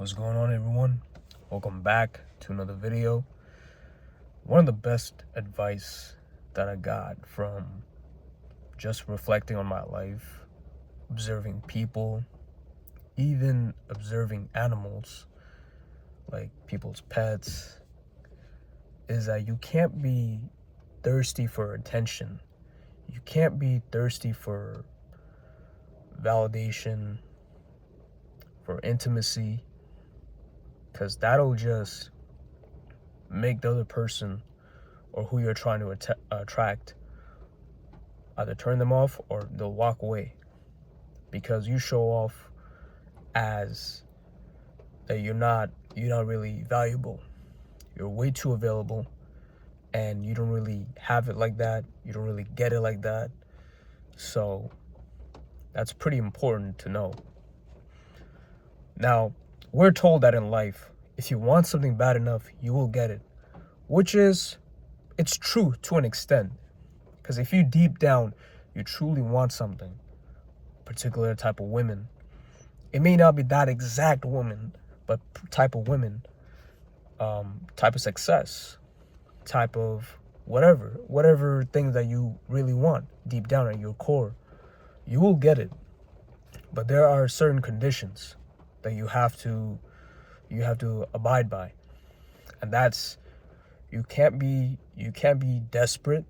What's going on, everyone? Welcome back to another video. One of the best advice that I got from just reflecting on my life, observing people, even observing animals like people's pets, is that you can't be thirsty for attention. You can't be thirsty for validation, for intimacy, because that'll just make the other person or who you're trying to attract either turn them off or they'll walk away, because you show off as that you're not really valuable. You're way too available, and you don't really have it like that. You don't really get it like that. So that's pretty important to know. Now, we're told that in life, if you want something bad enough, you will get it, which is, it's true to an extent. Because if you deep down, you truly want something, particular type of women, it may not be that exact woman, but type of women, type of success, type of whatever thing that you really want deep down at your core, you will get it. But there are certain conditions that you have to abide by, and that's you can't be desperate,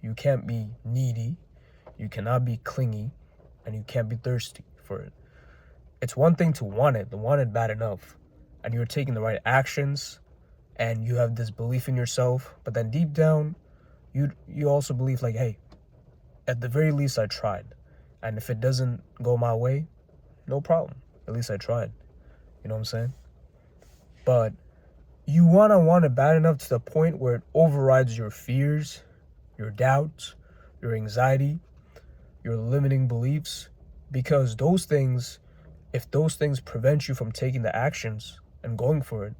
you can't be needy, you cannot be clingy, and you can't be thirsty for it. It's one thing to want it bad enough, and you're taking the right actions, and you have this belief in yourself, but then deep down, you also believe like, hey, at the very least I tried, and if it doesn't go my way, no problem. At least I tried. You know what I'm saying? But you want it bad enough to the point where it overrides your fears, your doubts, your anxiety, your limiting beliefs, because those things, if those things prevent you from taking the actions and going for it,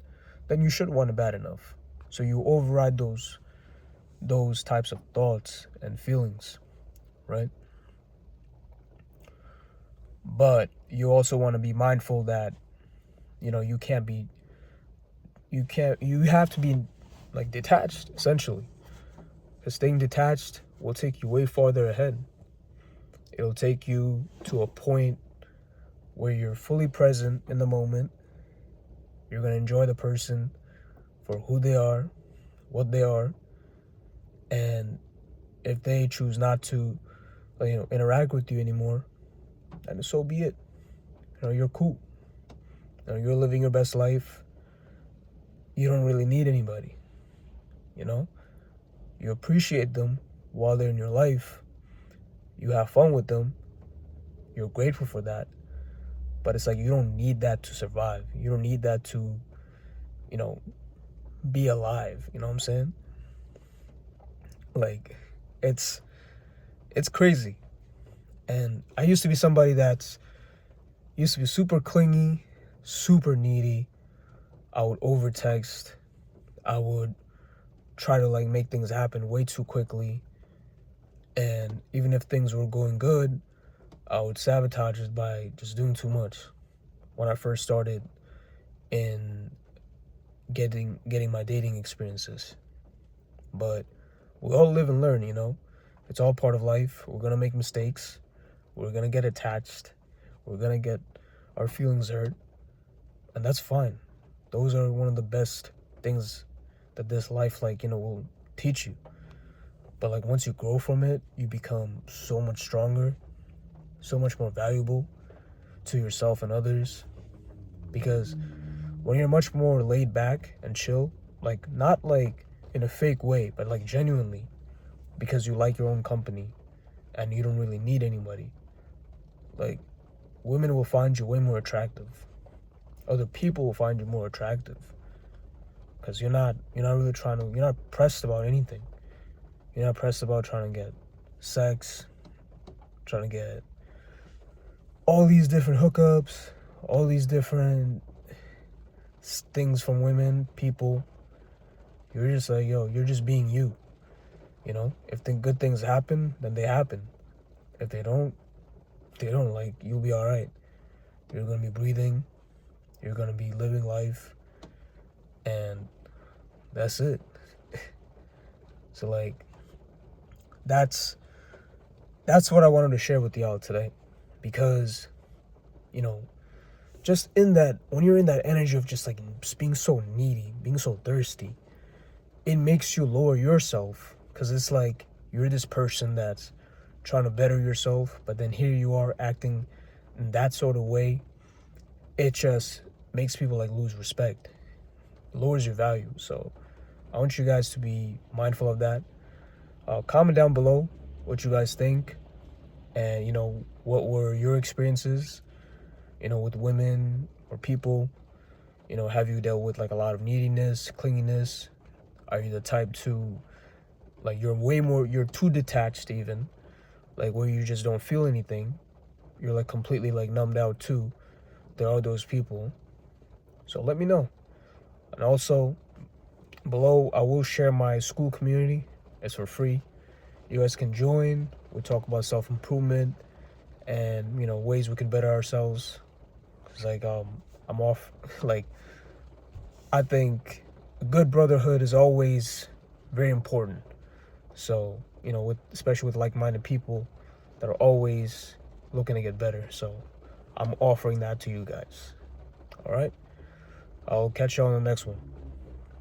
then you should want it bad enough. So you override those types of thoughts and feelings, right? But you also want to be mindful that, you have to be like detached, essentially. Because staying detached will take you way farther ahead. It'll take you to a point where you're fully present in the moment. You're going to enjoy the person for who they are, what they are. And if they choose not to, interact with you anymore, then so be it. You're cool. You're living your best life. You don't really need anybody. You appreciate them while they're in your life. You have fun with them. You're grateful for that. But it's like you don't need that to survive. You don't need that to, be alive. You know what I'm saying? Like, it's crazy. And I used to be somebody used to be super clingy, super needy. I would overtext. I would try to make things happen way too quickly. And even if things were going good, I would sabotage it by just doing too much. When I first started in getting my dating experiences. But we all live and learn, It's all part of life. We're going to make mistakes. We're going to get attached. We're going to get our feelings hurt. And that's fine. Those are one of the best things that this life, will teach you. But, once you grow from it, you become so much stronger, so much more valuable to yourself and others. Because when you're much more laid back and chill, not in a fake way, but genuinely, because you like your own company and you don't really need anybody, women will find you way more attractive. Other people will find you more attractive, because you're not really you're not pressed about anything. You're not pressed about trying to get sex, trying to get all these different hookups, all these different things from women, people. You're just you're just being you. If the good things happen, then they happen. If they don't, you'll be all right. You're going to be breathing. You're gonna be living life, and that's it. So like, that's what I wanted to share with y'all today, because you know, just in that, when you're in that energy of just like just being so needy, being so thirsty, it makes you lower yourself, because it's like you're this person that's trying to better yourself, but then here you are acting in that sort of way. It just makes people like lose respect, lowers your value. So I want you guys to be mindful of that. Comment down below what you guys think, and what were your experiences, with women or people. Have you dealt with like a lot of neediness, clinginess? Are you the type to, like, you're too detached even, like where you just don't feel anything? You're like completely like numbed out too. There are those people. So let me know. And also, below I will share my school community. It's for free. You guys can join. We talk about self-improvement and ways we can better ourselves. Cause like I'm off like, I think a good brotherhood is always very important. So especially with like-minded people that are always looking to get better. So I'm offering that to you guys. All right, I'll catch you on the next one.